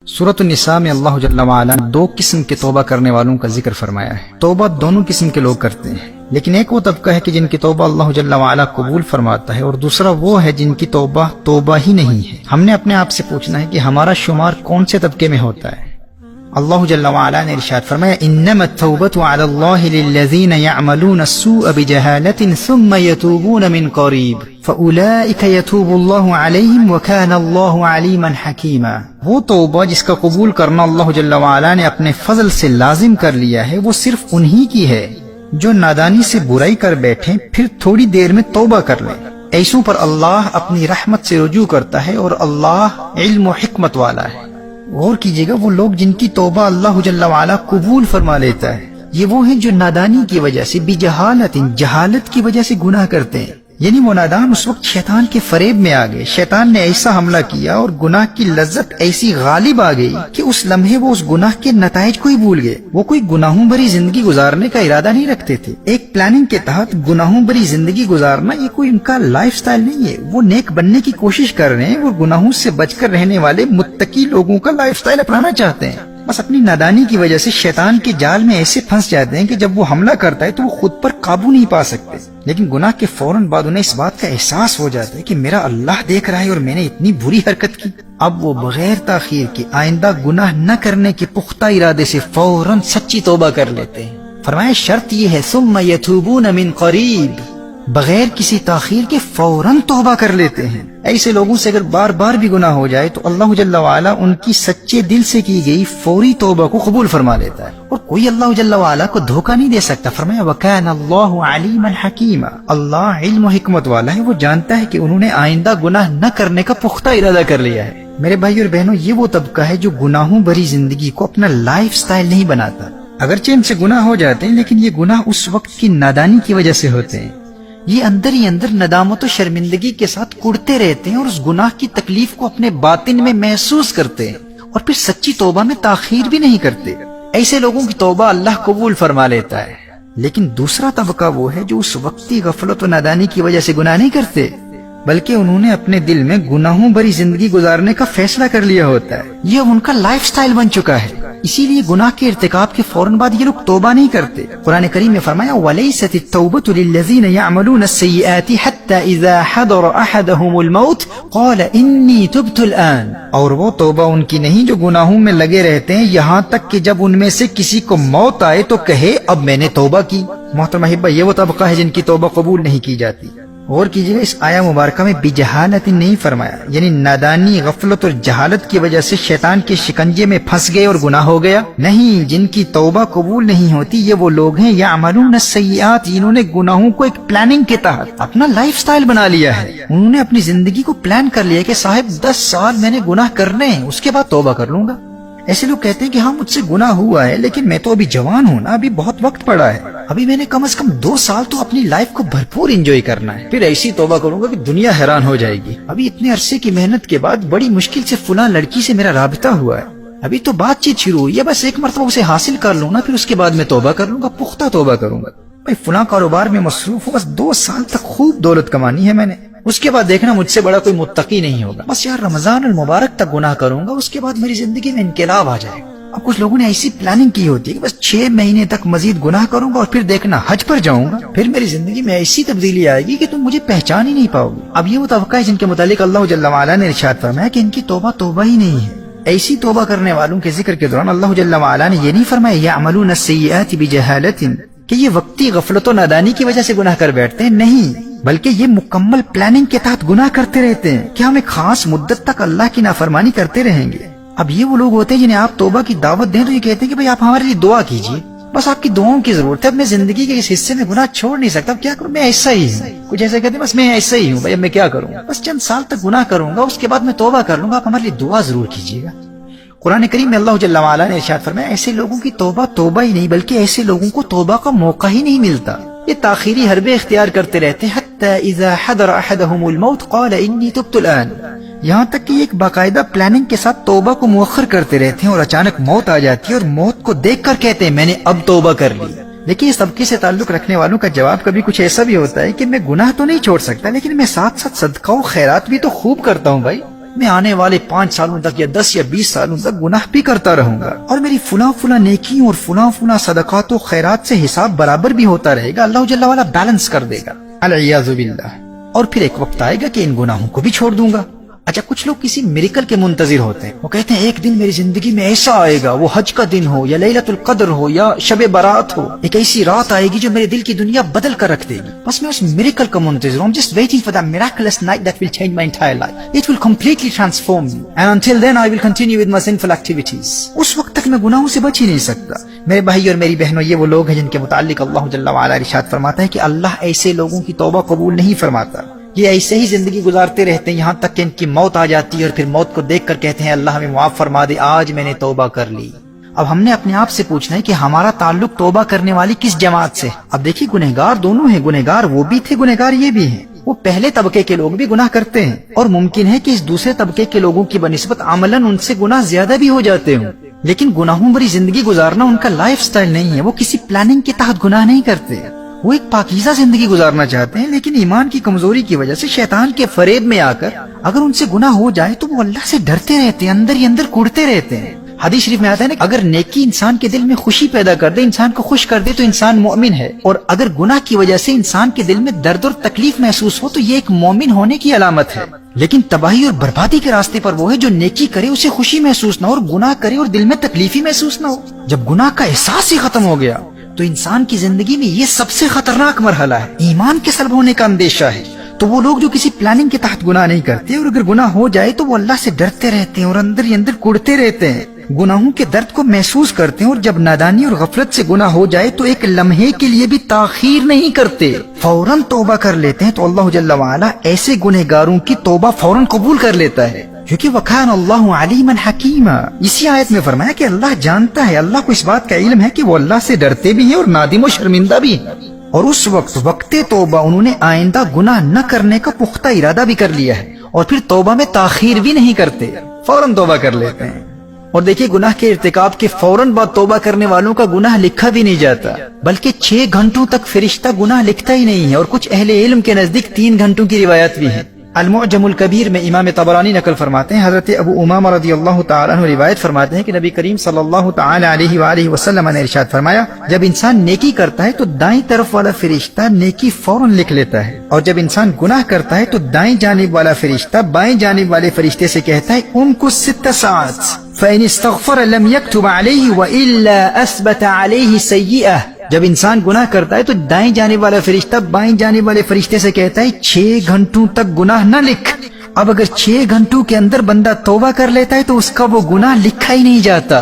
سورۃ النساء میں اللہ جل وعلا نے دو قسم کے توبہ کرنے والوں کا ذکر فرمایا ہے۔ توبہ دونوں قسم کے لوگ کرتے ہیں، لیکن ایک وہ طبقہ ہے کہ جن کی توبہ اللہ جل وعلا قبول فرماتا ہے، اور دوسرا وہ ہے جن کی توبہ ہی نہیں ہے۔ ہم نے اپنے آپ سے پوچھنا ہے کہ ہمارا شمار کون سے طبقے میں ہوتا ہے۔ اللہ جل وعلا نے ارشاد فرمایا انما التوبۃ علی اللہ للذین یعملون السوء بجہالۃ ثم یتوبون من قریب فاولئک یتوب اللہ علیہم وکان اللہ علیما حکیما۔ وہ توبہ جس کا قبول کرنا اللہ جل وعلا نے اپنے فضل سے لازم کر لیا ہے، وہ صرف انہی کی ہے جو نادانی سے برائی کر بیٹھیں پھر تھوڑی دیر میں توبہ کر لیں۔ ایسوں پر اللہ اپنی رحمت سے رجوع کرتا ہے، اور اللہ علم و حکمت والا ہے۔ غور کیجئے گا، وہ لوگ جن کی توبہ اللہ جل وعلا قبول فرما لیتا ہے، یہ وہ ہیں جو نادانی کی وجہ سے جہالت کی وجہ سے گناہ کرتے ہیں۔ یعنی وہ نادان اس وقت شیطان کے فریب میں آ گئے، شیطان نے ایسا حملہ کیا اور گناہ کی لذت ایسی غالب آ گئی کہ اس لمحے وہ اس گناہ کے نتائج کو ہی بھول گئے۔ وہ کوئی گناہوں بھری زندگی گزارنے کا ارادہ نہیں رکھتے تھے۔ ایک پلاننگ کے تحت گناہوں بھری زندگی گزارنا یہ کوئی ان کا لائف سٹائل نہیں ہے۔ وہ نیک بننے کی کوشش کر رہے ہیں، وہ گناہوں سے بچ کر رہنے والے متقی لوگوں کا لائف سٹائل اپنانا چاہتے ہیں۔ بس اپنی نادانی کی وجہ سے شیطان کے جال میں ایسے پھنس جاتے ہیں کہ جب وہ حملہ کرتا ہے تو وہ خود پر قابو نہیں پا سکتے، لیکن گناہ کے فوراً بعد انہیں اس بات کا احساس ہو جاتا ہے کہ میرا اللہ دیکھ رہا ہے اور میں نے اتنی بری حرکت کی۔ اب وہ بغیر تاخیر کے آئندہ گناہ نہ کرنے کے پختہ ارادے سے فوراً سچی توبہ کر لیتے ہیں۔ فرمایا شرط یہ ہے ثم یتوبون من قریب، بغیر کسی تاخیر کے فوراً توبہ کر لیتے ہیں۔ ایسے لوگوں سے اگر بار بار بھی گناہ ہو جائے تو اللہ جل وعلا ان کی سچے دل سے کی گئی فوری توبہ کو قبول فرما لیتا ہے، اور کوئی اللہ جل وعلا کو دھوکہ نہیں دے سکتا۔ فرمایا وَكَانَ اللَّهُ عَلِيمًا حَكِيمًا، اللہ علم و حکمت والا ہے، وہ جانتا ہے کہ انہوں نے آئندہ گناہ نہ کرنے کا پختہ ارادہ کر لیا ہے۔ میرے بھائی اور بہنوں، یہ وہ طبقہ ہے جو گناہوں بھری زندگی کو اپنا لائف سٹائل نہیں بناتا۔ اگرچہ ان سے گناہ ہو جاتے ہیں، لیکن یہ گناہ اس وقت کی نادانی کی وجہ سے ہوتے ہیں۔ یہ اندر ہی اندر ندامت و شرمندگی کے ساتھ کڑتے رہتے ہیں، اور اس گناہ کی تکلیف کو اپنے باطن میں محسوس کرتے ہیں، اور پھر سچی توبہ میں تاخیر بھی نہیں کرتے۔ ایسے لوگوں کی توبہ اللہ قبول فرما لیتا ہے۔ لیکن دوسرا طبقہ وہ ہے جو اس وقتی غفلت و نادانی کی وجہ سے گناہ نہیں کرتے، بلکہ انہوں نے اپنے دل میں گناہوں بھری زندگی گزارنے کا فیصلہ کر لیا ہوتا ہے۔ یہ ان کا لائف سٹائل بن چکا ہے، اسی لیے گناہ کے ارتکاب کے فوراً بعد یہ لوگ توبہ نہیں کرتے۔ قرآن کریم میں فرمایا وَلَيْسَتِ التَّوْبَةُ لِلَّذِينَ يَعْمَلُونَ السَّيِّئَاتِ حَتَّى إِذَا حَضَرَ أَحَدَهُمُ الْمَوْتُ قَالَ إِنِّي تُبْتُ الْآنَ، اور وہ توبہ ان کی نہیں جو گناہوں میں لگے رہتے ہیں یہاں تک کہ جب ان میں سے کسی کو موت آئے تو کہے اب میں نے توبہ کی۔ محترم احبہ، یہ وہ طبقہ ہے جن کی توبہ قبول نہیں کی جاتی۔ غور کیجیے، اس آیا مبارکہ میں بجہالت نہیں فرمایا، یعنی نادانی، غفلت اور جہالت کی وجہ سے شیطان کے شکنجے میں پھنس گئے اور گناہ ہو گیا۔ نہیں، جن کی توبہ قبول نہیں ہوتی یہ وہ لوگ ہیں یعملون السیئات، جنہوں نے گناہوں کو ایک پلاننگ کے تحت اپنا لائف سٹائل بنا لیا ہے۔ انہوں نے اپنی زندگی کو پلان کر لیا کہ صاحب 10 سال میں نے گناہ کرنے ہیں، اس کے بعد توبہ کر لوں گا۔ ایسے لوگ کہتے ہیں کہ ہاں مجھ سے گناہ ہوا ہے، لیکن میں تو ابھی جوان ہوں نا، ابھی بہت وقت پڑا ہے، ابھی میں نے کم از کم 2 سال تو اپنی لائف کو بھرپور انجوائے کرنا ہے، پھر ایسی توبہ کروں گا کہ دنیا حیران ہو جائے گی۔ ابھی اتنے عرصے کی محنت کے بعد بڑی مشکل سے فلاں لڑکی سے میرا رابطہ ہوا ہے، ابھی تو بات چیت شروع ہوئی ہے، بس ایک مرتبہ اسے حاصل کر لوں نا، پھر اس کے بعد میں توبہ کر لوں گا، پختہ توبہ کروں گا۔ بھائی فلاں کاروبار میں مصروف ہوں، بس 2 سال تک خوب دولت کمانی ہے میں نے، اس کے بعد دیکھنا مجھ سے بڑا کوئی متقی نہیں ہوگا، بس یار رمضان المبارک تک گناہ کروں گا، اس کے بعد میری زندگی میں انقلاب آ جائے گا۔ اب کچھ لوگوں نے ایسی پلاننگ کی ہوتی ہے کہ بس 6 مہینے تک مزید گناہ کروں گا اور پھر دیکھنا حج پر جاؤں گا، پھر میری زندگی میں ایسی تبدیلی آئے گی کہ تم مجھے پہچان ہی نہیں پاؤ گی۔ اب یہ وہ طبقہ ہے جن کے متعلق اللہ جل وعلا نے ارشاد فرمایا کہ ان کی توبہ ہی نہیں ہے۔ ایسی توبہ کرنے والوں کے ذکر کے دوران اللہ جل وعلا نے یہ نہیں فرمایا یعملون السیئات بجہالۃ کہ یہ وقتی غفلت و نادانی کی وجہ سے گناہ کر بیٹھتے ہیں، نہیں، بلکہ یہ مکمل پلاننگ کے تحت گناہ کرتے رہتے ہیں کہ ہم ایک خاص مدت تک اللہ کی نافرمانی کرتے رہیں گے۔ اب یہ وہ لوگ ہوتے ہیں جنہیں آپ توبہ کی دعوت دیں تو یہ کہتے ہیں کہ بھئی آپ ہمارے لیے دعا کیجیے، بس آپ کی دعاؤں کی ضرورت ہے، اب میں زندگی کے اس حصے میں گناہ چھوڑ نہیں سکتا، اب کیا کروں، میں ایسا ہی ہوں۔ کچھ ایسے کہتے ہیں بس میں ایسا ہی ہوں بھائی، اب میں کیا کروں، بس چند سال تک گناہ کروں گا، اس کے بعد میں توبہ کر لوں گا، آپ ہمارے لیے دعا ضرور کیجیے گا۔ قرآن کریم میں اللہ جل وعلا نے ارشاد فرمایا ایسے لوگوں کی توبہ ہی نہیں، بلکہ ایسے لوگوں کو توبہ کا موقع ہی نہیں ملتا، یہ تاخیری حربے اختیار کرتے رہتے ہیں۔ حتی اذا حضر احدهم الموت قال انی تبت الان، یہاں تک کہ ایک باقاعدہ پلاننگ کے ساتھ توبہ کو مؤخر کرتے رہتے ہیں، اور اچانک موت آ جاتی ہے اور موت کو دیکھ کر کہتے ہیں میں نے اب توبہ کر لی۔ لیکن اس طبقے سے تعلق رکھنے والوں کا جواب کبھی کچھ ایسا بھی ہوتا ہے کہ میں گناہ تو نہیں چھوڑ سکتا، لیکن میں ساتھ ساتھ صدقہ و خیرات بھی تو خوب کرتا ہوں بھائی، میں آنے والے 5 سالوں تک یا 10 یا 20 سالوں تک گناہ بھی کرتا رہوں گا اور میری فلاں نیکیوں اور فلاں صدقات و خیرات سے حساب برابر بھی ہوتا رہے گا، اللہ جل وعلا بیلنس کر دے گا، العیاذ باللہ۔ اور پھر ایک وقت آئے گا کہ ان گناہوں کو بھی چھوڑ دوں گا۔ اچھا، کچھ لوگ کسی میریکل کے منتظر ہوتے ہیں، وہ کہتے ہیں ایک دن میری زندگی میں ایسا آئے گا، وہ حج کا دن ہو یا لیلۃ القدر ہو یا شب برات ہو، ایک ایسی رات آئے گی جو میرے دل کی دنیا بدل کر رکھ دے گی، بس میں اس میریکل کا منتظر ہوں۔ I'm just waiting for that miraculous night that will change my entire life. It will completely transform me. And until then I will continue with my sinful activities. اس وقت تک میں گناہوں سے بچ ہی نہیں سکتا۔ میرے بھائی اور میری بہنوں، یہ وہ لوگ ہیں جن کے متعلق اللہ جل وعلا ارشاد فرماتا ہے کہ اللہ ایسے لوگوں کی توبہ قبول نہیں فرماتا، یہ ایسے ہی زندگی گزارتے رہتے ہیں یہاں تک کہ ان کی موت آ جاتی ہے اور پھر موت کو دیکھ کر کہتے ہیں اللہ ہمیں معاف فرما دے، آج میں نے توبہ کر لی۔ اب ہم نے اپنے آپ سے پوچھنا ہے کہ ہمارا تعلق توبہ کرنے والی کس جماعت سے؟ اب دیکھیے، گنہگار دونوں ہیں، گنہگار وہ بھی تھے، گنہگار یہ بھی ہیں۔ وہ پہلے طبقے کے لوگ بھی گناہ کرتے ہیں اور ممکن ہے کہ اس دوسرے طبقے کے لوگوں کی بنسبت عملاً ان سے گناہ زیادہ بھی ہو جاتے ہوں، لیکن گناہوں بھری زندگی گزارنا ان کا لائف سٹائل نہیں ہے، وہ کسی پلاننگ کے تحت گناہ نہیں کرتے، وہ ایک پاکیزہ زندگی گزارنا چاہتے ہیں، لیکن ایمان کی کمزوری کی وجہ سے شیطان کے فریب میں آ کر اگر ان سے گناہ ہو جائے تو وہ اللہ سے ڈرتے رہتے ہیں، اندر ہی اندر کوڑتے رہتے ہیں۔ حدیث شریف میں آتا ہے نا، اگر نیکی انسان کے دل میں خوشی پیدا کر دے، انسان کو خوش کر دے تو انسان مومن ہے، اور اگر گناہ کی وجہ سے انسان کے دل میں درد اور تکلیف محسوس ہو تو یہ ایک مومن ہونے کی علامت ہے۔ لیکن تباہی اور بربادی کے راستے پر وہ ہے جو نیکی کرے اسے خوشی محسوس نہ ہو، اور گناہ کرے اور دل میں تکلیف ہی محسوس نہ ہو۔ جب گناہ کا احساس ہی ختم ہو گیا تو انسان کی زندگی میں یہ سب سے خطرناک مرحلہ ہے، ایمان کے سلب ہونے کا اندیشہ ہے۔ تو وہ لوگ جو کسی پلاننگ کے تحت گناہ نہیں کرتے اور اگر گناہ ہو جائے تو وہ اللہ سے ڈرتے رہتے ہیں اور اندر ہی اندر کوڑتے رہتے ہیں، گناہوں کے درد کو محسوس کرتے ہیں، اور جب نادانی اور غفلت سے گناہ ہو جائے تو ایک لمحے کے لیے بھی تاخیر نہیں کرتے، فوراً توبہ کر لیتے ہیں۔ تو اللہ جل وعلا ایسے گنہگاروں کی توبہ فوراً قبول کر لیتا ہے، کیونکہ وَكَانَ اللَّهُ عَلِيمًا حَكِيمًا۔ اسی آیت میں فرمایا کہ اللہ جانتا ہے، اللہ کو اس بات کا علم ہے کہ وہ اللہ سے ڈرتے بھی ہیں اور نادم و شرمندہ بھی ہیں، اور اس وقت توبہ انہوں نے آئندہ گناہ نہ کرنے کا پختہ ارادہ بھی کر لیا ہے، اور پھر توبہ میں تاخیر بھی نہیں کرتے، فوراً توبہ کر لیتے ہیں۔ اور دیکھیے، گناہ کے ارتکاب کے فوراً بعد توبہ کرنے والوں کا گناہ لکھا بھی نہیں جاتا، بلکہ 6 گھنٹوں تک فرشتہ گناہ لکھتا ہی نہیں ہے، اور کچھ اہل علم کے نزدیک 3 گھنٹوں کی روایت بھی ہے۔ المعجم الکبیر میں امام طبرانی نقل فرماتے ہیں، حضرت ابو امامہ رضی اللہ تعالیٰ عنہ روایت فرماتے ہیں کہ نبی کریم صلی اللہ تعالیٰ علیہ وآلہ وسلم نے ارشاد فرمایا، جب انسان نیکی کرتا ہے تو دائیں طرف والا فرشتہ نیکی فوراً لکھ لیتا ہے، اور جب انسان گناہ کرتا ہے تو دائیں جانب والا فرشتہ بائیں جانب والے فرشتے سے کہتا ہے امکث 6 ساعات فإن استغفر لم يكتب عليه وإلا أثبت عليه سيئة۔ جب انسان گناہ کرتا ہے تو دائیں جانب والا فرشتہ بائیں جانب والے فرشتے سے کہتا ہے 6 گھنٹوں تک گناہ نہ لکھ۔ اب اگر 6 گھنٹوں کے اندر بندہ توبہ کر لیتا ہے تو اس کا وہ گناہ لکھا ہی نہیں جاتا،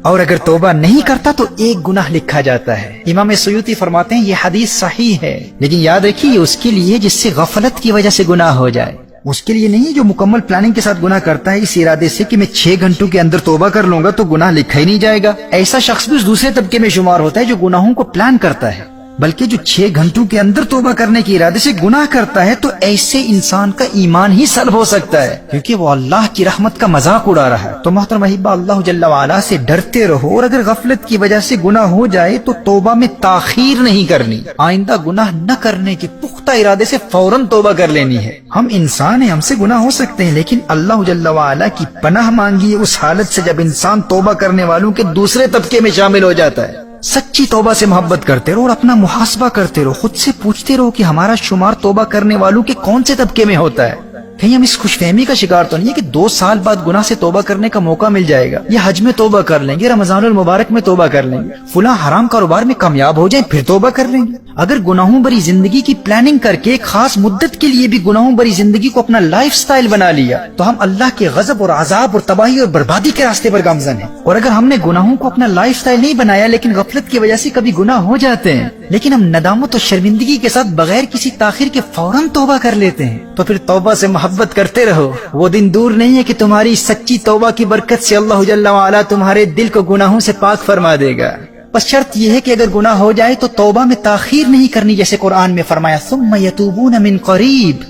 اور اگر توبہ نہیں کرتا تو 1 گناہ لکھا جاتا ہے۔ امام سیوطی فرماتے ہیں یہ حدیث صحیح ہے، لیکن یاد رکھیے یہ اس کے لیے جس سے غفلت کی وجہ سے گناہ ہو جائے، اس کے لیے نہیں جو مکمل پلاننگ کے ساتھ گناہ کرتا ہے اس ارادے سے کہ میں 6 گھنٹوں کے اندر توبہ کر لوں گا تو گناہ لکھا ہی نہیں جائے گا۔ ایسا شخص بھی اس دوسرے طبقے میں شمار ہوتا ہے جو گناہوں کو پلان کرتا ہے، بلکہ جو 6 گھنٹوں کے اندر توبہ کرنے کے ارادے سے گناہ کرتا ہے تو ایسے انسان کا ایمان ہی سلب ہو سکتا ہے، کیونکہ وہ اللہ کی رحمت کا مذاق اڑا رہا ہے۔ تو محترم احبہ، اللہ جل وعلا سے ڈرتے رہو، اور اگر غفلت کی وجہ سے گناہ ہو جائے تو توبہ میں تاخیر نہیں کرنی، آئندہ گناہ نہ کرنے کے پختہ ارادے سے فوراً توبہ کر لینی ہے۔ ہم انسان ہیں، ہم سے گناہ ہو سکتے ہیں، لیکن اللہ جل وعلا کی پناہ مانگی اس حالت سے جب انسان توبہ کرنے والوں کے دوسرے طبقے میں شامل ہو جاتا ہے۔ سچی توبہ سے محبت کرتے رہو اور اپنا محاسبہ کرتے رہو، خود سے پوچھتے رہو کہ ہمارا شمار توبہ کرنے والوں کے کون سے طبقے میں ہوتا ہے۔ کہیں ہم اس خوش فہمی کا شکار تو نہیں ہے کہ 2 سال بعد گناہ سے توبہ کرنے کا موقع مل جائے گا، یا حج میں توبہ کر لیں گے، رمضان المبارک میں توبہ کر لیں گے، فلاں حرام کاروبار میں کامیاب ہو جائیں پھر توبہ کر لیں گے۔ اگر گناہوں بری زندگی کی پلاننگ کر کے ایک خاص مدت کے لیے بھی گناہوں بری زندگی کو اپنا لائف سٹائل بنا لیا تو ہم اللہ کے غضب اور عذاب اور تباہی اور بربادی کے راستے پر گامزن ہیں۔ اور اگر ہم نے گناہوں کو اپنا لائف سٹائل نہیں بنایا لیکن غفلت کی وجہ سے کبھی گناہ ہو جاتے ہیں، لیکن ہم ندامت اور شرمندگی کے ساتھ بغیر کسی تاخیر کے فوراً توبہ کر لیتے ہیں، تو پھر توبہ سے محبت کرتے رہو۔ وہ دن دور نہیں ہے کہ تمہاری سچی توبہ کی برکت سے اللہ جل وعلا تمہارے دل کو گناہوں سے پاک فرما دے گا۔ بس شرط یہ ہے کہ اگر گناہ ہو جائے تو توبہ میں تاخیر نہیں کرنی، جیسے قرآن میں فرمایا ثم یتوبون من قریب،